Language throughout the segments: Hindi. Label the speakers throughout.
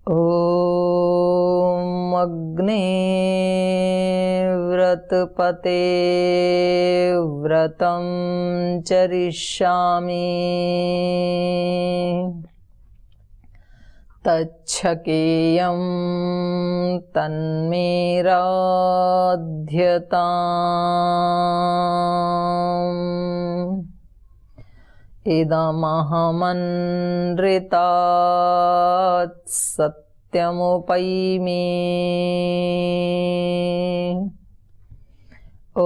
Speaker 1: ॐ अग्ने व्रतपते व्रतं चरिष्यामि तच्छकेयं तन्मेराध्यताम् इदमहमनृतात् सत्यमुपैमि ॐ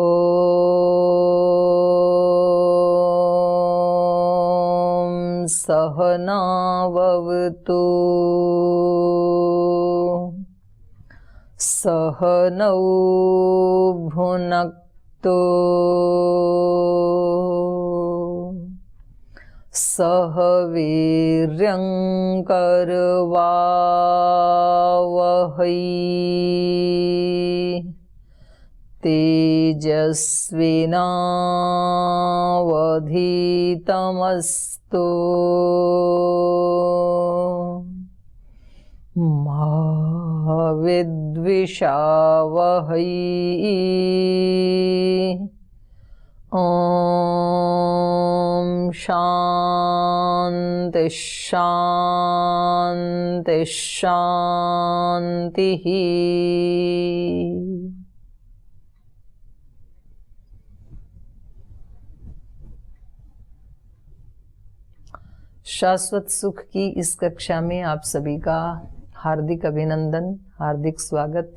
Speaker 1: सहनाववतु सहनौ भुनक्तु सह वीर्यं करवावहै तेजस्विनावधीतमस्तु मा विद्विषावहै ॐ शान्ति शान्ति शान्तिः। शाश्वत सुख की इस कक्षा में आप सभी का हार्दिक अभिनंदन, हार्दिक स्वागत।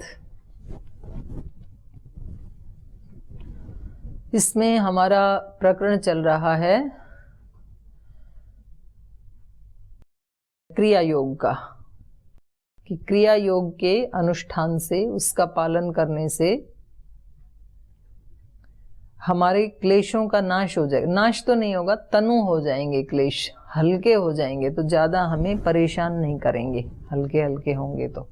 Speaker 1: इसमें हमारा प्रकरण चल रहा है क्रिया योग का, कि क्रिया योग के अनुष्ठान से, उसका पालन करने से हमारे क्लेशों का नाश हो जाएगा। नाश तो नहीं होगा, तनु हो जाएंगे, क्लेश हल्के हो जाएंगे, तो ज्यादा हमें परेशान नहीं करेंगे, हल्के हल्के होंगे। तो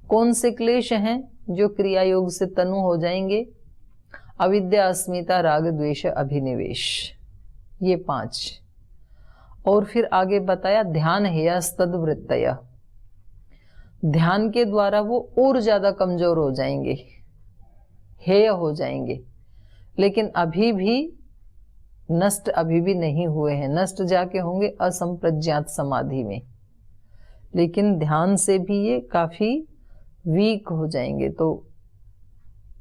Speaker 1: कौन से क्लेश हैं जो क्रिया योग से तनु हो जाएंगे? अविद्या, अस्मिता, राग, द्वेष, अभिनिवेश, ये 5। और फिर आगे बताया ध्यान हेयस्तद्वृत्तय, ध्यान के द्वारा वो और ज्यादा कमजोर हो जाएंगे, हेय हो जाएंगे, लेकिन अभी भी नष्ट अभी भी नहीं हुए हैं। नष्ट जाके होंगे असंप्रज्ञात समाधि में, लेकिन ध्यान से भी ये काफी वीक हो जाएंगे। तो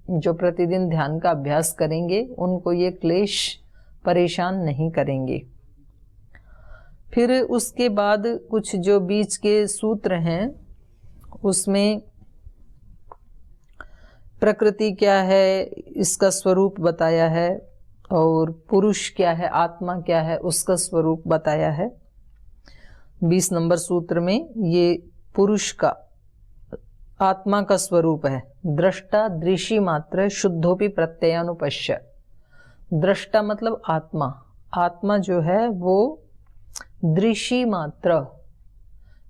Speaker 1: जो प्रतिदिन ध्यान का अभ्यास करेंगे उनको ये क्लेश परेशान नहीं करेंगे। फिर उसके बाद कुछ जो बीच के सूत्र हैं उसमें प्रकृति क्या है, इसका स्वरूप बताया है, और पुरुष क्या है, आत्मा क्या है, उसका स्वरूप बताया है। 20 नंबर सूत्र में ये पुरुष का, आत्मा का स्वरूप है। दृष्टा दृषि मात्र शुद्धोपि प्रत्ययानुपश्य। दृष्टा मतलब आत्मा, आत्मा जो है वो दृषि मात्र,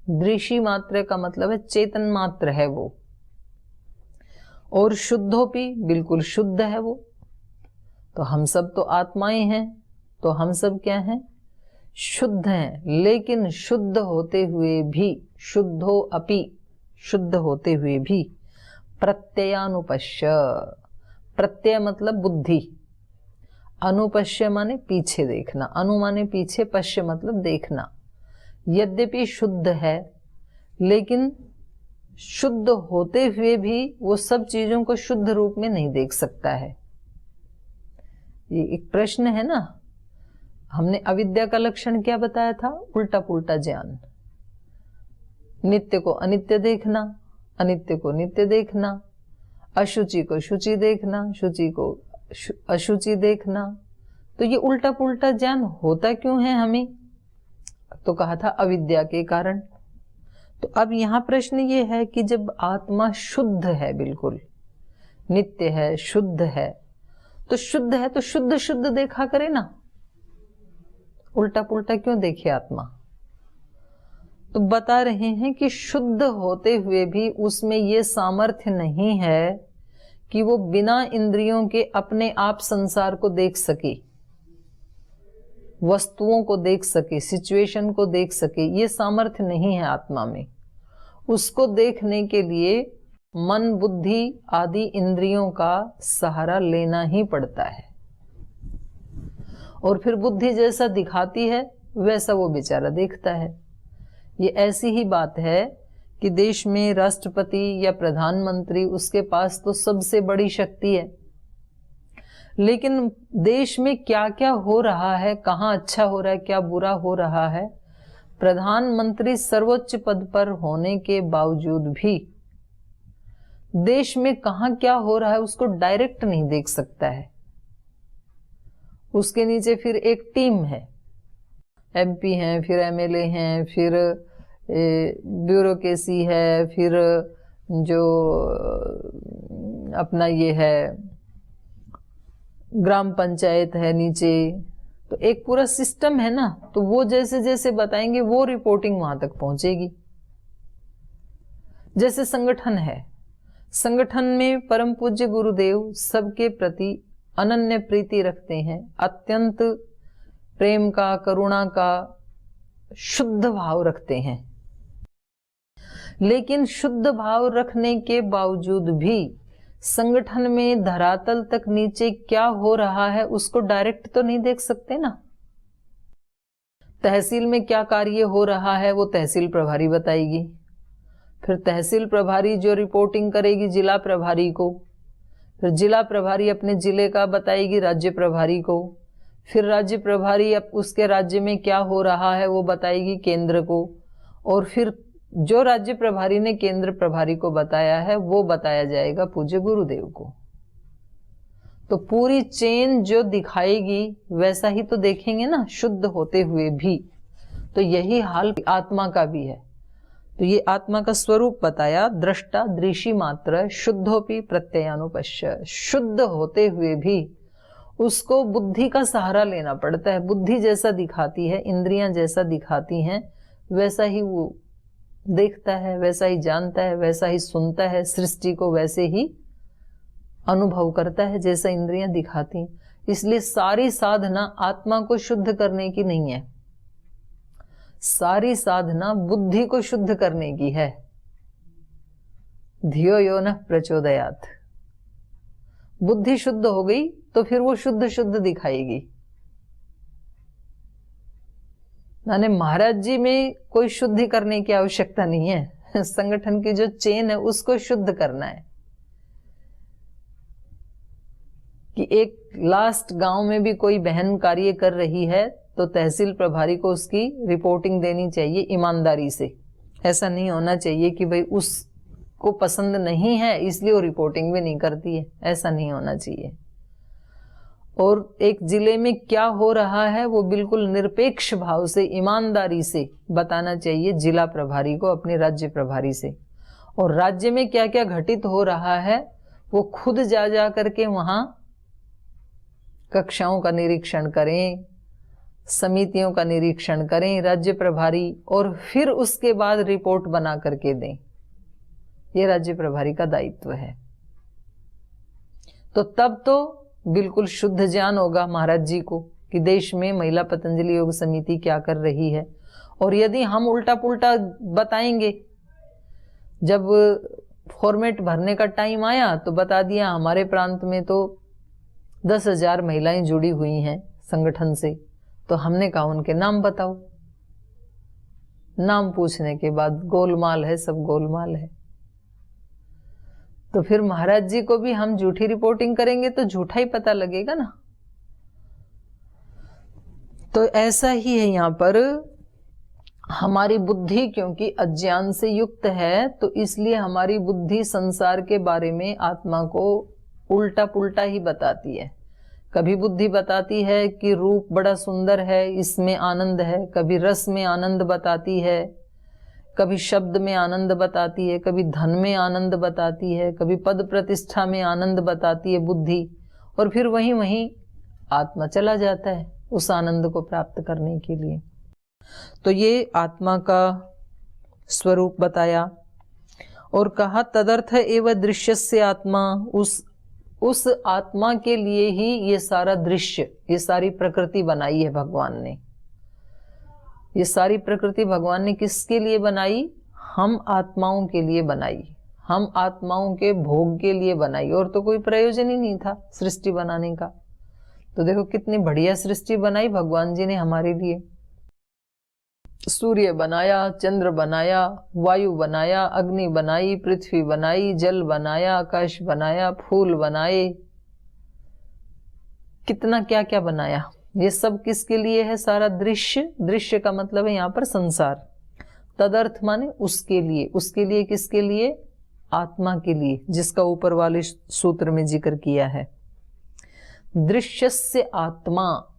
Speaker 1: दृषि मात्र का मतलब है चेतन मात्र है वो, और शुद्धोपि बिल्कुल शुद्ध है वो। तो हम सब तो आत्माएं हैं, तो हम सब क्या हैं? शुद्ध हैं। लेकिन शुद्ध होते हुए भी, शुद्धो अपि, शुद्ध होते हुए भी प्रत्ययानुपश्य, प्रत्यय मतलब बुद्धि, अनुपश्य माने पीछे देखना, अनु माने पीछे, पश्य मतलब देखना। यद्यपि शुद्ध है, लेकिन शुद्ध होते हुए भी वो सब चीजों को शुद्ध रूप में नहीं देख सकता है। ये एक प्रश्न है ना। हमने अविद्या का लक्षण क्या बताया था? उल्टा पुल्टा ज्ञान। नित्य को अनित्य देखना, अनित्य को नित्य देखना, अशुचि को शुचि देखना, शुचि को अशुचि देखना। तो ये उल्टा पुल्टा ज्ञान होता क्यों है हमें? तो कहा था अविद्या के कारण। तो अब यहाँ प्रश्न ये है कि जब आत्मा शुद्ध है, बिल्कुल नित्य है, शुद्ध है, तो शुद्ध है तो शुद्ध शुद्ध देखा करे ना, उल्टा पुल्टा क्यों देखे आत्मा? तो बता रहे हैं कि शुद्ध होते हुए भी उसमें ये सामर्थ्य नहीं है कि वो बिना इंद्रियों के अपने आप संसार को देख सके, वस्तुओं को देख सके, सिचुएशन को देख सके। ये सामर्थ्य नहीं है आत्मा में। उसको देखने के लिए मन, बुद्धि आदि इंद्रियों का सहारा लेना ही पड़ता है। और फिर बुद्धि जैसा दिखाती है वैसा वो बेचारा देखता है। ये ऐसी ही बात है कि देश में राष्ट्रपति या प्रधानमंत्री, उसके पास तो सबसे बड़ी शक्ति है, लेकिन देश में क्या क्या हो रहा है, कहाँ अच्छा हो रहा है, क्या बुरा हो रहा है, प्रधानमंत्री सर्वोच्च पद पर होने के बावजूद भी देश में कहाँ क्या हो रहा है उसको डायरेक्ट नहीं देख सकता है। उसके नीचे फिर एक टीम है, एमपी हैं, फिर एमएलए हैं, फिर ब्यूरोक्रेसी है, फिर जो अपना ये है ग्राम पंचायत है नीचे, तो एक पूरा सिस्टम है ना। तो वो जैसे जैसे बताएंगे वो रिपोर्टिंग वहां तक पहुंचेगी। जैसे संगठन है, संगठन में परम पूज्य गुरुदेव सबके प्रति अनन्य प्रीति रखते हैं, अत्यंत प्रेम का, करुणा का शुद्ध भाव रखते हैं। लेकिन शुद्ध भाव रखने के बावजूद भी संगठन में धरातल तक नीचे क्या हो रहा है उसको डायरेक्ट तो नहीं देख सकते ना। तहसील में क्या कार्य हो रहा है वो तहसील प्रभारी बताएगी, फिर तहसील प्रभारी जो रिपोर्टिंग करेगी जिला प्रभारी को, फिर जिला प्रभारी अपने जिले का बताएगी राज्य प्रभारी को, फिर राज्य प्रभारी अब उसके राज्य में क्या हो रहा है वो बताएगी केंद्र को, और फिर जो राज्य प्रभारी ने केंद्र प्रभारी को बताया है वो बताया जाएगा पूज्य गुरुदेव को। तो पूरी चेन जो दिखाएगी वैसा ही तो देखेंगे ना, शुद्ध होते हुए भी। तो यही हाल आत्मा का भी है। तो ये आत्मा का स्वरूप बताया, दृष्टा दृषि मात्र शुद्धोपि प्रत्ययानुपश्य, शुद्ध होते हुए भी उसको बुद्धि का सहारा लेना पड़ता है। बुद्धि जैसा दिखाती है, इंद्रियां जैसा दिखाती हैं, वैसा ही वो देखता है, वैसा ही जानता है, वैसा ही सुनता है, सृष्टि को वैसे ही अनुभव करता है जैसा इंद्रियां दिखाती हैं। इसलिए सारी साधना आत्मा को शुद्ध करने की नहीं है, सारी साधना बुद्धि को शुद्ध करने की है। धियो यो न प्रचोदयात्, बुद्धि शुद्ध हो गई तो फिर वो शुद्ध शुद्ध दिखाएगी। माने महाराज जी में कोई शुद्धि करने की आवश्यकता नहीं है, संगठन की जो चेन है उसको शुद्ध करना है। कि एक लास्ट गांव में भी कोई बहन कार्य कर रही है तो तहसील प्रभारी को उसकी रिपोर्टिंग देनी चाहिए ईमानदारी से। ऐसा नहीं होना चाहिए कि भाई उसको पसंद नहीं है इसलिए वो रिपोर्टिंग भी नहीं करती है, ऐसा नहीं होना चाहिए। और एक जिले में क्या हो रहा है वो बिल्कुल निरपेक्ष भाव से, ईमानदारी से बताना चाहिए जिला प्रभारी को अपने राज्य प्रभारी से। और राज्य में क्या क्या घटित हो रहा है वो खुद जा जा करके वहां कक्षाओं का निरीक्षण करें, समितियों का निरीक्षण करें राज्य प्रभारी, और फिर उसके बाद रिपोर्ट बना करके दें। ये राज्य प्रभारी का दायित्व है। तो तब तो बिल्कुल शुद्ध ज्ञान होगा महाराज जी को कि देश में महिला पतंजलि योग समिति क्या कर रही है। और यदि हम उल्टा पुल्टा बताएंगे, जब फॉर्मेट भरने का टाइम आया तो बता दिया हमारे प्रांत में तो 10,000 महिलाएं जुड़ी हुई हैं संगठन से, तो हमने कहा उनके नाम बताओ। नाम पूछने के बाद गोलमाल है, सब गोलमाल है। तो फिर महाराज जी को भी हम झूठी रिपोर्टिंग करेंगे तो झूठा ही पता लगेगा ना। तो ऐसा ही है यहाँ पर, हमारी बुद्धि क्योंकि अज्ञान से युक्त है तो इसलिए हमारी बुद्धि संसार के बारे में आत्मा को उल्टा पुल्टा ही बताती है। कभी बुद्धि बताती है कि रूप बड़ा सुंदर है, इसमें आनंद है, कभी रस में आनंद बताती है, कभी शब्द में आनंद बताती है, कभी धन में आनंद बताती है, कभी पद प्रतिष्ठा में आनंद बताती है बुद्धि, और फिर वहीं वहीं आत्मा चला जाता है उस आनंद को प्राप्त करने के लिए। तो ये आत्मा का स्वरूप बताया और कहा तदर्थ एव दृश्यस्य आत्मा, उस आत्मा के लिए ही ये सारा दृश्य, ये सारी प्रकृति बनाई है भगवान ने। ये सारी प्रकृति भगवान ने किसके लिए बनाई? हम आत्माओं के लिए बनाई, हम आत्माओं के भोग के लिए बनाई, और तो कोई प्रयोजन ही नहीं था सृष्टि बनाने का। तो देखो कितनी बढ़िया सृष्टि बनाई भगवान जी ने हमारे लिए। सूर्य बनाया, चंद्र बनाया, वायु बनाया, अग्नि बनाई, पृथ्वी बनाई, जल बनाया, आकाश बनाया, फूल बनाए, कितना क्या क्या बनाया। ये सब किसके लिए है? सारा दृश्य, दृश्य का मतलब है यहाँ पर संसार। तदर्थ माने उसके लिए, उसके लिए किसके लिए? आत्मा के लिए, जिसका ऊपर वाले सूत्र में जिक्र किया है। दृश्यस्य आत्मा,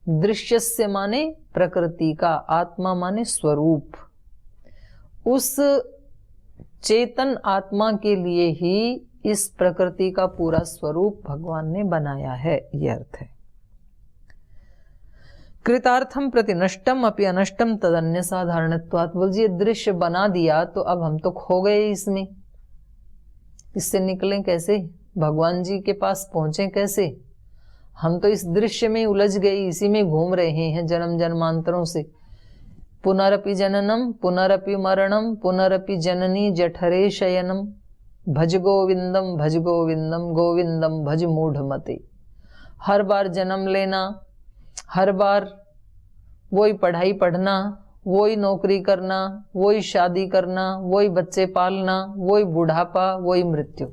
Speaker 1: दृश्यस्य माने प्रकृति का, आत्मा माने स्वरूप। उस चेतन आत्मा के लिए ही इस प्रकृति का पूरा स्वरूप भगवान ने बनाया है, यह अर्थ है। कृतार्थम प्रति नष्टम अपि अनष्टम तदन्य साधारणत्वात्। बोलिए दृश्य बना दिया तो अब हम तो खो गए इसमें, इससे निकलें कैसे? भगवान जी के पास पहुंचे कैसे? हम तो इस दृश्य में उलझ गए, इसी में घूम रहे हैं जन्म जन्मांतरों से। पुनरपि जननम पुनरपि मरणम पुनरपि जननी जठरे शयनम भज गोविंदम गोविंदम भज मूढ़मते। हर बार जन्म लेना, हर बार वही पढ़ाई पढ़ना, वही नौकरी करना, वही शादी करना, वही बच्चे पालना, वही बुढ़ापा, वही मृत्यु।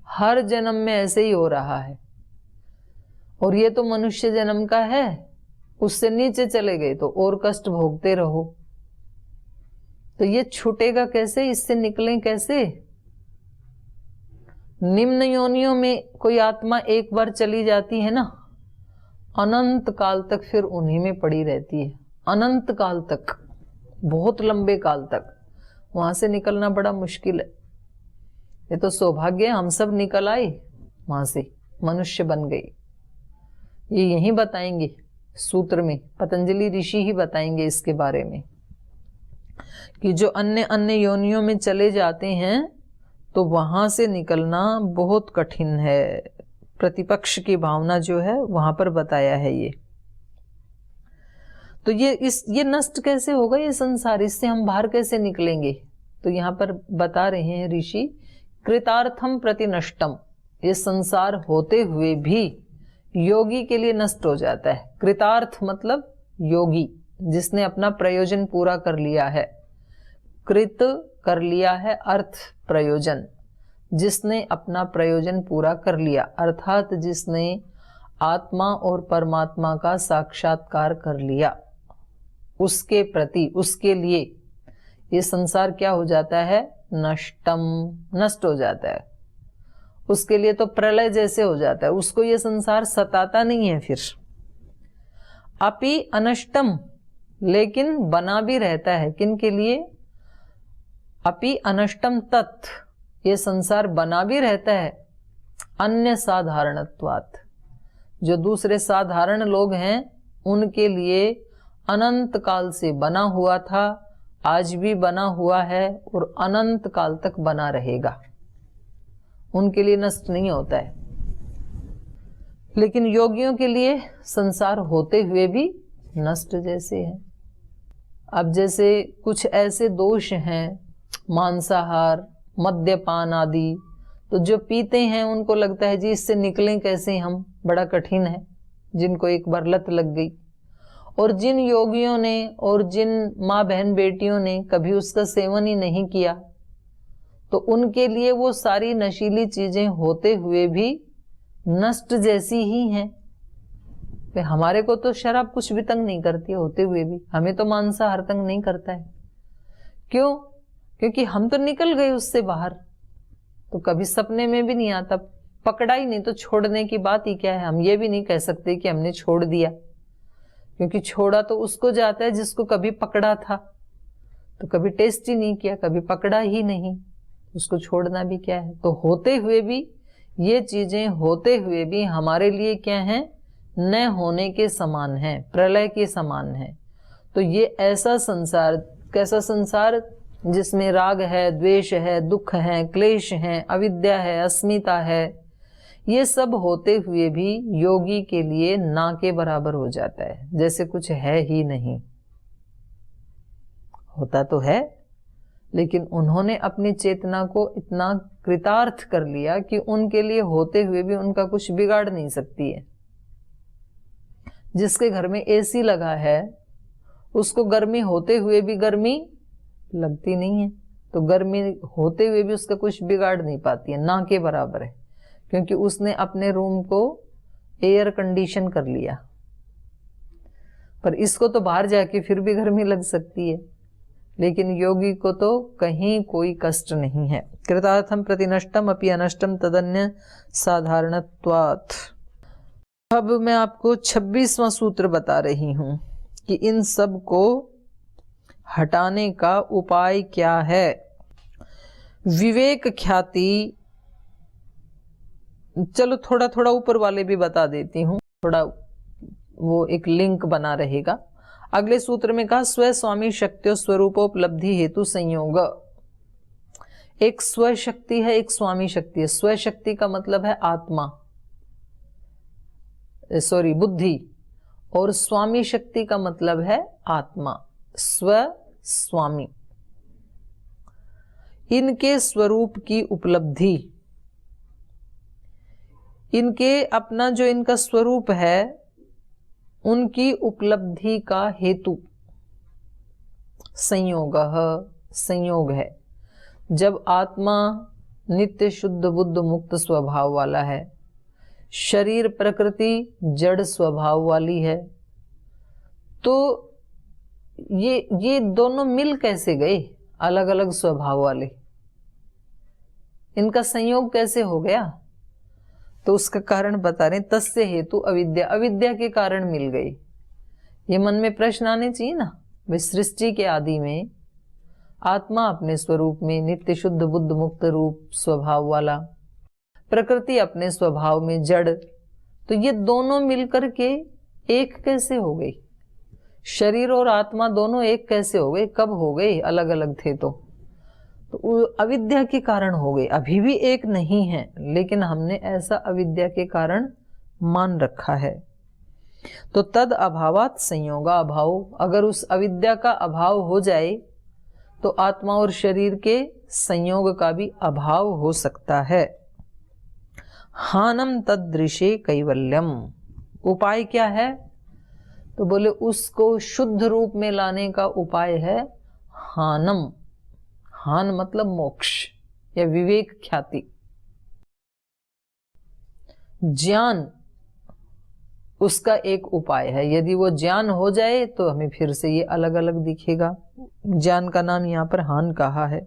Speaker 1: हर जन्म में ऐसे ही हो रहा है। और ये तो मनुष्य जन्म का है, उससे नीचे चले गए तो और कष्ट भोगते रहो। तो ये छूटेगा कैसे? इससे निकलें कैसे? निम्न योनियों में कोई आत्मा एक बार चली जाती है ना, अनंत काल तक फिर उन्हीं में पड़ी रहती है, अनंत काल तक, बहुत लंबे काल तक। वहां से निकलना बड़ा मुश्किल है। ये तो सौभाग्य है हम सब निकल आए वहां से, मनुष्य बन गए। ये यही बताएंगे सूत्र में, पतंजलि ऋषि ही बताएंगे इसके बारे में कि जो अन्य अन्य योनियों में चले जाते हैं तो वहां से निकलना बहुत कठिन है। प्रतिपक्ष की भावना जो है वहां पर बताया है ये। तो ये नष्ट कैसे होगा ये संसार? इससे हम बाहर कैसे निकलेंगे? तो यहाँ पर बता रहे हैं ऋषि, कृतार्थम प्रति नष्टम। ये संसार होते हुए भी योगी के लिए नष्ट हो जाता है। कृतार्थ मतलब योगी, जिसने अपना प्रयोजन पूरा कर लिया है। कृत कर लिया है अर्थ प्रयोजन, जिसने अपना प्रयोजन पूरा कर लिया, अर्थात जिसने आत्मा और परमात्मा का साक्षात्कार कर लिया, उसके प्रति, उसके लिए ये संसार क्या हो जाता है? नष्टम, नष्ट हो जाता है। उसके लिए तो प्रलय जैसे हो जाता है, उसको ये संसार सताता नहीं है फिर। अपि अनष्टम, लेकिन बना भी रहता है। किन के लिए? अपि अनष्टम तत्, ये संसार बना भी रहता है अन्य साधारणत्वात्, जो दूसरे साधारण लोग हैं उनके लिए अनंत काल से बना हुआ था, आज भी बना हुआ है और अनंत काल तक बना रहेगा। उनके लिए नष्ट नहीं होता है। लेकिन योगियों के लिए संसार होते हुए भी नष्ट जैसे है। अब जैसे कुछ ऐसे दोष हैं, मांसाहार, मद्यपान आदि, तो जो पीते हैं उनको लगता है जी इससे निकलें कैसे हम, बड़ा कठिन है, जिनको एक बार लत लग गई। और जिन योगियों ने और जिन माँ बहन बेटियों ने कभी उसका सेवन ही नहीं किया, तो उनके लिए वो सारी नशीली चीजें होते हुए भी नष्ट जैसी ही हैं। हमारे को तो शराब कुछ भी तंग नहीं करती होते हुए भी, हमें तो मांसाहार तंग नहीं करता है। क्यों? क्योंकि हम तो निकल गए उससे बाहर, तो कभी सपने में भी नहीं आता। पकड़ा ही नहीं तो छोड़ने की बात ही क्या है। हम ये भी नहीं कह सकते कि हमने छोड़ दिया, क्योंकि छोड़ा तो उसको जाता है जिसको कभी पकड़ा था, तो कभी टेस्ट ही नहीं किया, कभी पकड़ा ही नहीं, उसको छोड़ना भी क्या है। तो होते हुए भी ये चीजें होते हुए भी हमारे लिए क्या है? न होने के समान है, प्रलय के समान है। तो ये ऐसा संसार, कैसा संसार? जिसमें राग है, द्वेष है, दुख है, क्लेश है, अविद्या है, अस्मिता है, ये सब होते हुए भी योगी के लिए ना के बराबर हो जाता है, जैसे कुछ है ही नहीं। होता तो है लेकिन उन्होंने अपनी चेतना को इतना कृतार्थ कर लिया कि उनके लिए होते हुए भी उनका कुछ बिगाड़ नहीं सकती है। जिसके घर में एसी लगा है उसको गर्मी होते हुए भी गर्मी लगती नहीं है, तो गर्मी होते हुए भी उसका कुछ बिगाड़ नहीं पाती है, ना के बराबर है, क्योंकि उसने अपने रूम को एयर कंडीशन कर लिया। पर इसको तो बाहर जाके फिर भी गर्मी लग सकती है, लेकिन योगी को तो कहीं कोई कष्ट नहीं है। कृतार्थम प्रतिनष्टम अपि अनष्टम तदन्य साधारणत्वात्। अब मैं आपको 26वां सूत्र बता रही हूं कि इन सब को हटाने का उपाय क्या है। विवेक ख्याति, चलो थोड़ा थोड़ा ऊपर वाले भी बता देती हूं, थोड़ा वो एक लिंक बना रहेगा। अगले सूत्र में कहा स्व स्वामी शक्तियों स्वरूपोपलब्धि हेतु संयोग। एक स्व शक्ति है, एक स्वामी शक्ति है। स्व शक्ति का मतलब है आत्मा, सॉरी बुद्धि, और स्वामी शक्ति का मतलब है आत्मा, स्व स्वामी। इनके स्वरूप की उपलब्धि, इनके अपना जो इनका स्वरूप है उनकी उपलब्धि का हेतु संयोग संयोग है। जब आत्मा नित्य शुद्ध बुद्ध मुक्त स्वभाव वाला है, शरीर प्रकृति जड़ स्वभाव वाली है, तो ये दोनों मिल कैसे गए, अलग अलग स्वभाव वाले, इनका संयोग कैसे हो गया? तो उसका कारण बता रहे, तस्य हेतु अविद्या, अविद्या के कारण मिल गई। ये मन में प्रश्न आने चाहिए ना, वे सृष्टि के आदि में आत्मा अपने स्वरूप में नित्य शुद्ध बुद्ध मुक्त रूप स्वभाव वाला, प्रकृति अपने स्वभाव में जड़, तो ये दोनों मिलकर के एक कैसे हो गई? शरीर और आत्मा दोनों एक कैसे हो गए? कब हो गए? अलग अलग थे तो अविद्या के कारण हो गए। अभी भी एक नहीं है, लेकिन हमने ऐसा अविद्या के कारण मान रखा है। तो तद अभावात संयोगा अभाव, अगर उस अविद्या का अभाव हो जाए तो आत्मा और शरीर के संयोग का भी अभाव हो सकता है। हानम तदृशे कैवल्यम, उपाय क्या है? तो बोले उसको शुद्ध रूप में लाने का उपाय है हानम। हान मतलब मोक्ष या विवेक ख्याति, ज्ञान उसका एक उपाय है। यदि वो ज्ञान हो जाए तो हमें फिर से ये अलग अलग दिखेगा। ज्ञान का नाम यहाँ पर हान कहा है।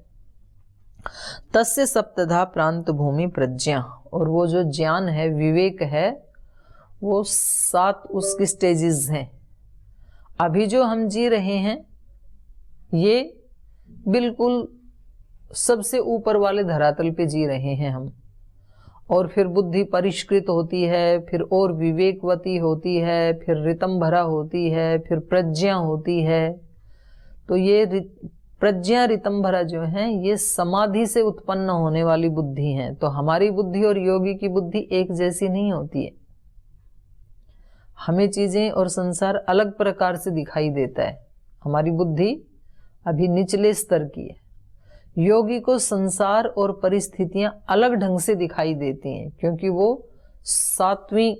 Speaker 1: तस्य सप्तधा प्रांत भूमि प्रज्ञा, और वो जो ज्ञान है, विवेक है, वो 7 उसकी स्टेजेस हैं। अभी जो हम जी रहे हैं ये बिल्कुल सबसे ऊपर वाले धरातल पे जी रहे हैं हम, और फिर बुद्धि परिष्कृत होती है, फिर और विवेकवती होती है, फिर ऋतंभरा होती है, फिर प्रज्ञा होती है। तो ये प्रज्ञा ऋतंभरा जो हैं ये समाधि से उत्पन्न होने वाली बुद्धि हैं। तो हमारी बुद्धि और योगी की बुद्धि एक जैसी नहीं होती है, हमें चीजें और संसार अलग प्रकार से दिखाई देता है। हमारी बुद्धि अभी निचले स्तर की है, योगी को संसार और परिस्थितियां अलग ढंग से दिखाई देती हैं, क्योंकि वो 7वीं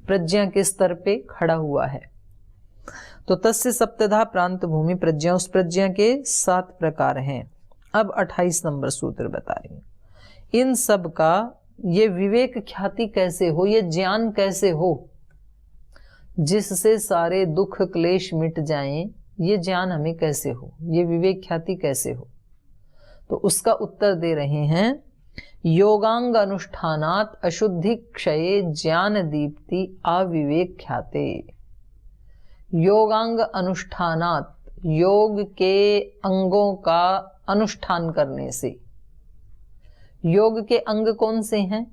Speaker 1: प्रज्ञा के स्तर पे खड़ा हुआ है। तो तस्य सप्तधा प्रांत भूमि प्रज्ञा, उस प्रज्ञा के 7 प्रकार हैं। अब 28 नंबर सूत्र बता रही हूं, इन सब का ये विवेक ख्याति कैसे हो, ये ज्ञान कैसे हो जिससे सारे दुख क्लेश मिट जाएं, ये ज्ञान हमें कैसे हो, ये विवेक ख्याति कैसे हो? तो उसका उत्तर दे रहे हैं, योगांग अनुष्ठानात अशुद्धि क्षये ज्ञान दीप्ति अविवेक ख्याते। योगांग अनुष्ठानात, योग के अंगों का अनुष्ठान करने से। योग के अंग कौन से हैं?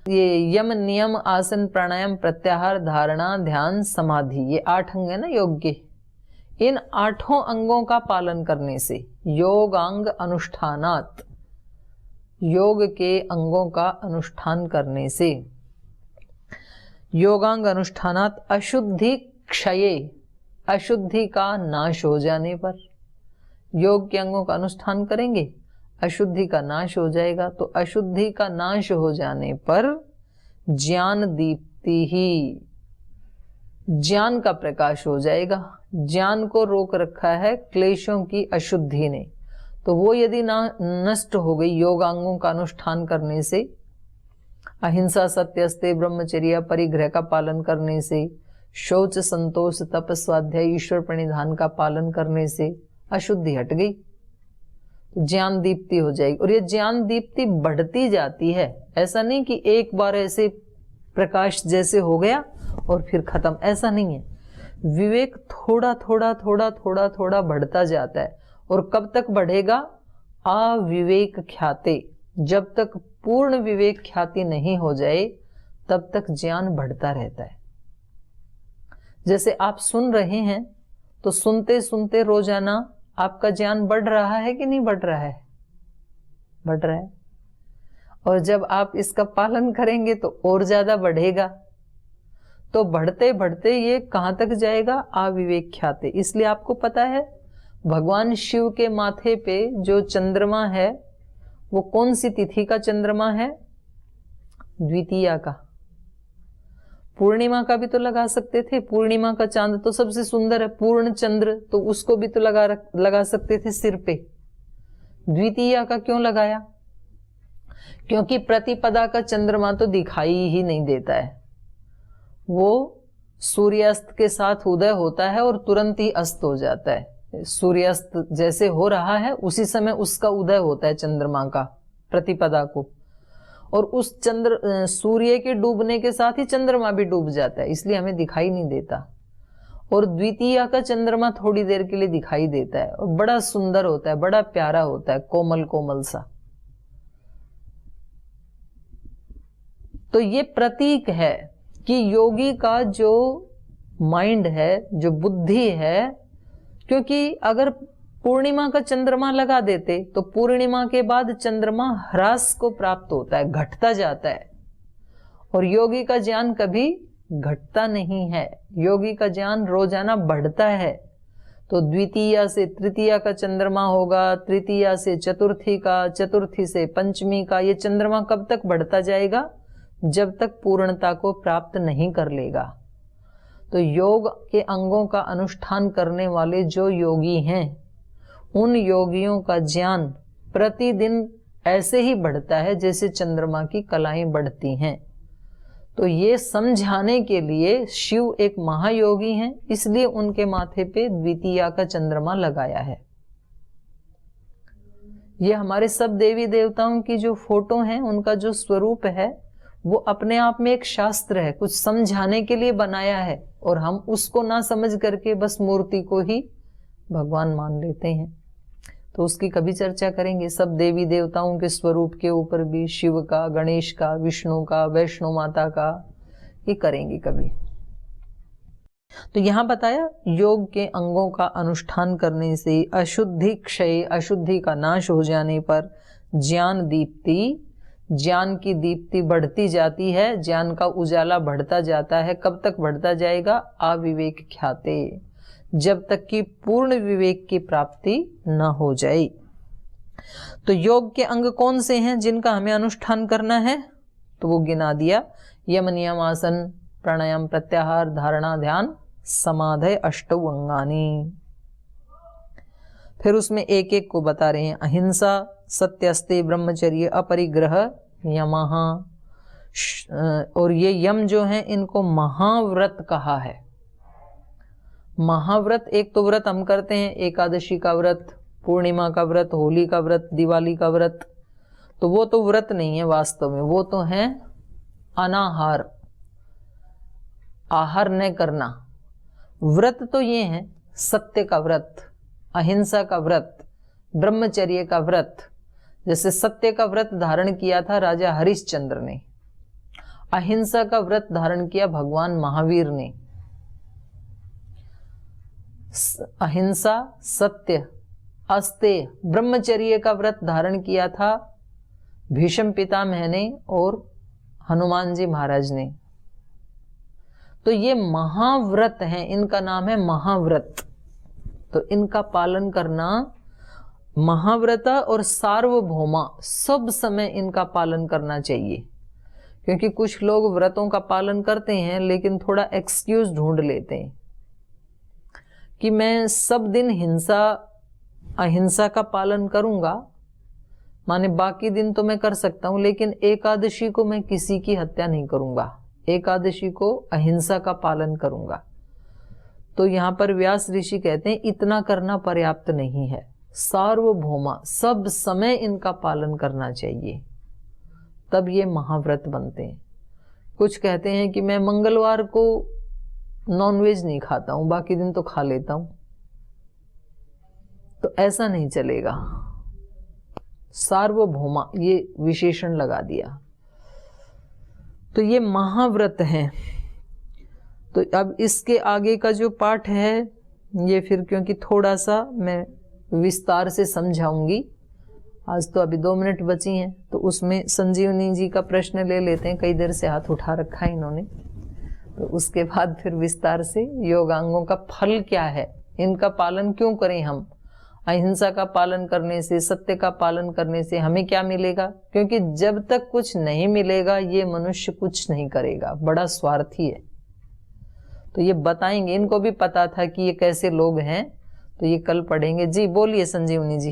Speaker 1: ये यम नियम आसन प्राणायाम प्रत्याहार धारणा ध्यान समाधि, ये 8 अंग है ना योग के। इन 8 अंगों का पालन करने से, योगांग अनुष्ठानात, योग के अंगों का अनुष्ठान करने से, योगांग अनुष्ठानात अशुद्धि क्षये, अशुद्धि का नाश हो जाने पर, योग के अंगों का अनुष्ठान करेंगे, अशुद्धि का नाश हो जाएगा। तो अशुद्धि का नाश हो जाने पर ज्ञान दीप्ति ही, ज्ञान का प्रकाश हो जाएगा। ज्ञान को रोक रखा है क्लेशों की अशुद्धि ने, तो वो यदि ना नष्ट हो गई योगांगों का अनुष्ठान करने से, अहिंसा, सत्य, अस्तेय, ब्रह्मचर्य, परिग्रह का पालन करने से, शौच, संतोष, तप, स्वाध्याय, ईश्वर प्रणिधान का पालन करने से अशुद्धि हट गई, तो ज्ञान दीप्ति हो जाएगी। और ये ज्ञान दीप्ति बढ़ती जाती है, ऐसा नहीं कि एक बार ऐसे प्रकाश जैसे हो गया और फिर खत्म, ऐसा नहीं है। विवेक थोड़ा थोड़ा थोड़ा थोड़ा थोड़ा बढ़ता जाता है। और कब तक बढ़ेगा? अविवेक ख्याते, जब तक पूर्ण विवेक ख्याति नहीं हो जाए तब तक ज्ञान बढ़ता रहता है। जैसे आप सुन रहे हैं तो सुनते सुनते रोजाना आपका ज्ञान बढ़ रहा है कि नहीं बढ़ रहा है? बढ़ रहा है। और जब आप इसका पालन करेंगे तो और ज्यादा बढ़ेगा। तो बढ़ते बढ़ते ये कहां तक जाएगा? अविवेक ख्याते। इसलिए आपको पता है भगवान शिव के माथे पे जो चंद्रमा है वो कौन सी तिथि का चंद्रमा है? द्वितीया का। पूर्णिमा का भी तो लगा सकते थे, पूर्णिमा का चांद तो सबसे सुंदर है, पूर्ण चंद्र, तो उसको भी तो लगा सकते थे सिर पे। द्वितीया का क्यों लगाया? क्योंकि प्रतिपदा का चंद्रमा तो दिखाई ही नहीं देता है, वो सूर्यास्त के साथ उदय होता है और तुरंत ही अस्त हो जाता है। सूर्यास्त जैसे हो रहा है उसी समय उसका उदय होता है चंद्रमा का, प्रतिपदा को, और उस सूर्य के डूबने के साथ ही चंद्रमा भी डूब जाता है, इसलिए हमें दिखाई नहीं देता। और द्वितीया का चंद्रमा थोड़ी देर के लिए दिखाई देता है और बड़ा सुंदर होता है, बड़ा प्यारा होता है, कोमल कोमल सा। तो ये प्रतीक है कि योगी का जो माइंड है, जो बुद्धि है, क्योंकि अगर पूर्णिमा का चंद्रमा लगा देते तो पूर्णिमा के बाद चंद्रमा ह्रास को प्राप्त होता है, घटता जाता है। और योगी का ज्ञान कभी घटता नहीं है, योगी का ज्ञान रोजाना बढ़ता है। तो द्वितीया से तृतीया का चंद्रमा होगा, तृतीया से चतुर्थी का, चतुर्थी से पंचमी का। ये चंद्रमा कब तक बढ़ता जाएगा? जब तक पूर्णता को प्राप्त नहीं कर लेगा। तो योग के अंगों का अनुष्ठान करने वाले जो योगी हैं, उन योगियों का ज्ञान प्रतिदिन ऐसे ही बढ़ता है जैसे चंद्रमा की कलाएं बढ़ती हैं। तो ये समझाने के लिए शिव एक महायोगी हैं, इसलिए उनके माथे पे द्वितीया का चंद्रमा लगाया है। ये हमारे सब देवी देवताओं की जो फोटो हैं, उनका जो स्वरूप है वो अपने आप में एक शास्त्र है, कुछ समझाने के लिए बनाया है, और हम उसको ना समझ करके बस मूर्ति को ही भगवान मान लेते हैं। तो उसकी कभी चर्चा करेंगे, सब देवी देवताओं के स्वरूप के ऊपर भी, शिव का, गणेश का, विष्णु का, वैष्णो माता का, ये करेंगे कभी। तो यहां बताया योग के अंगों का अनुष्ठान करने से अशुद्धि क्षय, अशुद्धि का नाश हो जाने पर ज्ञान दीप्ति, ज्ञान की दीप्ति बढ़ती जाती है, ज्ञान का उजाला बढ़ता जाता है। कब तक बढ़ता जाएगा? अविवेक ख्याते, जब तक कि पूर्ण विवेक की प्राप्ति न हो जाए। तो योग के अंग कौन से हैं जिनका हमें अनुष्ठान करना है? तो वो गिना दिया, यम नियम आसन प्राणायाम प्रत्याहार धारणा ध्यान समाधि अष्टौ अंगानी। फिर उसमें एक एक को बता रहे हैं, अहिंसा, सत्य, अस्तेय, ब्रह्मचर्य, अपरिग्रह, यमः। और ये यम जो है इनको महाव्रत कहा है। महाव्रत, एक तो व्रत हम करते हैं, एकादशी का व्रत, पूर्णिमा का व्रत, होली का व्रत, दिवाली का व्रत, तो वो तो व्रत नहीं है वास्तव में, वो तो है अनाहार, आहार न करना। व्रत तो ये है सत्य का व्रत, अहिंसा का व्रत, ब्रह्मचर्य का व्रत। जैसे सत्य का व्रत धारण किया था राजा हरिश्चंद्र ने, अहिंसा का व्रत धारण किया भगवान महावीर ने। अहिंसा, सत्य, अस्तेय, ब्रह्मचर्य का व्रत धारण किया था भीष्म पितामह ने और हनुमान जी महाराज ने। तो ये महाव्रत हैं, इनका नाम है महाव्रत। तो इनका पालन करना महाव्रता और सार्वभौमा सब समय इनका पालन करना चाहिए, क्योंकि कुछ लोग व्रतों का पालन करते हैं लेकिन थोड़ा एक्सक्यूज ढूंढ लेते हैं कि मैं सब दिन हिंसा अहिंसा का पालन करूंगा, माने बाकी दिन तो मैं कर सकता हूं लेकिन एकादशी को मैं किसी की हत्या नहीं करूंगा, एकादशी को अहिंसा का पालन करूंगा। तो यहां पर व्यास ऋषि कहते हैं इतना करना पर्याप्त नहीं है, सार्वभौमा सब समय इनका पालन करना चाहिए, तब ये महाव्रत बनते हैं। कुछ कहते हैं कि मैं मंगलवार को नॉनवेज नहीं खाता हूं, बाकी दिन तो खा लेता हूं, तो ऐसा नहीं चलेगा। सार्वभौमा ये विशेषण लगा दिया, तो ये महाव्रत हैं। तो अब इसके आगे का जो पाठ है ये फिर क्योंकि थोड़ा सा मैं विस्तार से समझाऊंगी, आज तो अभी 2 मिनट बची हैं, तो उसमें संजीवनी जी का प्रश्न ले लेते हैं। कई देर से हाथ उठा रखा है इन्होंने, तो उसके बाद फिर विस्तार से योगांगों का फल क्या है, इनका पालन क्यों करें हम, अहिंसा का पालन करने से, सत्य का पालन करने से हमें क्या मिलेगा, क्योंकि जब तक कुछ नहीं मिलेगा ये मनुष्य कुछ नहीं करेगा, बड़ा स्वार्थी है। तो ये बताएंगे, इनको भी पता था कि ये कैसे लोग हैं, तो ये कल पढ़ेंगे। जी बोलिए संजीवनी जी।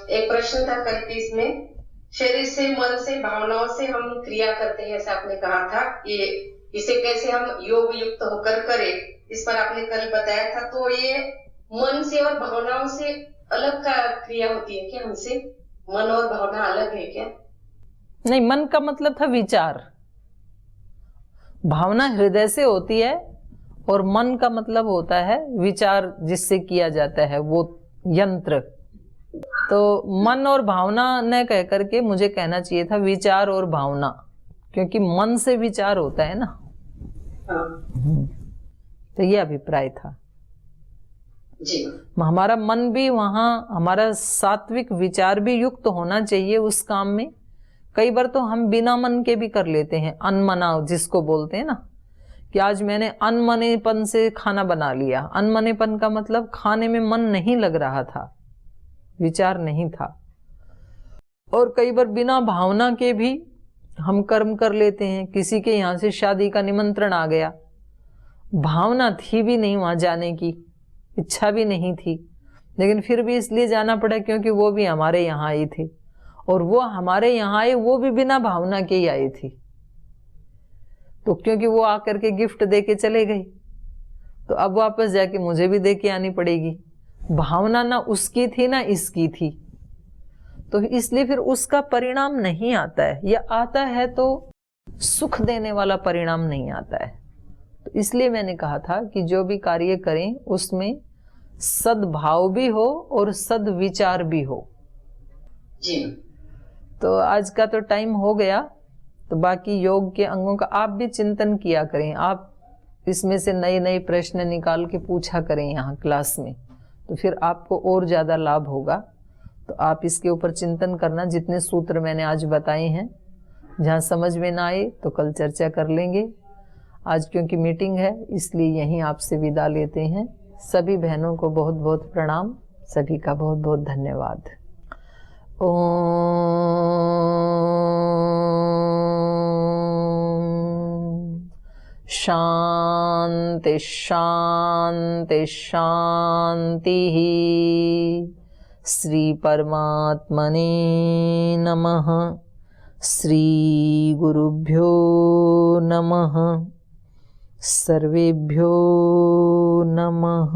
Speaker 2: एक प्रश्न था कल की, इसमें शरीर से, मन से, भावनाओं से हम क्रिया करते हैं, ऐसा आपने कहा था, ये इसे कैसे हम योग युक्त होकर करें, इस पर आपने कल बताया था। तो ये मन से और भावनाओं से अलग का क्रिया होती है क्या, हमसे मन और भावना अलग है क्या?
Speaker 1: नहीं, मन का मतलब था विचार, भावना हृदय से होती है और मन का मतलब होता है विचार जिससे किया जाता है, वो यंत्र। तो मन और भावना न कह करके मुझे कहना चाहिए था विचार और भावना, क्योंकि मन से विचार होता है ना। तो ये अभिप्राय था
Speaker 2: जी।
Speaker 1: हमारा मन भी वहां, हमारा सात्विक विचार भी युक्त होना चाहिए उस काम में। कई बार तो हम बिना मन के भी कर लेते हैं, अनमना जिसको बोलते हैं ना, कि आज मैंने अनमनेपन से खाना बना लिया। अनमनेपन का मतलब खाने में मन नहीं लग रहा था, विचार नहीं था। और कई बार बिना भावना के भी हम कर्म कर लेते हैं। किसी के यहाँ से शादी का निमंत्रण आ गया, भावना थी भी नहीं वहां जाने की, इच्छा भी नहीं थी, लेकिन फिर भी इसलिए जाना पड़ा क्योंकि वो भी हमारे यहाँ आए थे, और वो हमारे यहाँ आए वो भी बिना भावना के ही आए थे। तो क्योंकि वो आकर के गिफ्ट दे के चले गए, तो अब वापस जाके मुझे भी दे के आनी पड़ेगी। भावना ना उसकी थी ना इसकी थी, तो इसलिए फिर उसका परिणाम नहीं आता है, या आता है तो सुख देने वाला परिणाम नहीं आता है। तो इसलिए मैंने कहा था कि जो भी कार्य करें उसमें सद्भाव भी हो और सद्विचार भी हो
Speaker 2: जी।
Speaker 1: तो आज का तो टाइम हो गया, तो बाकी योग के अंगों का आप भी चिंतन किया करें। आप इसमें से नए नए प्रश्न निकाल के पूछा करें यहाँ क्लास में, तो फिर आपको और ज़्यादा लाभ होगा। तो आप इसके ऊपर चिंतन करना। जितने सूत्र मैंने आज बताए हैं, जहाँ समझ में ना आए तो कल चर्चा कर लेंगे। आज क्योंकि मीटिंग है इसलिए यहीं आपसे विदा लेते हैं। सभी बहनों को बहुत बहुत प्रणाम, सभी का बहुत बहुत धन्यवाद। शांति शांति शांति। श्री परमात्मने नमः। श्री गुरुभ्यो नमः। सर्वेभ्यो नमः।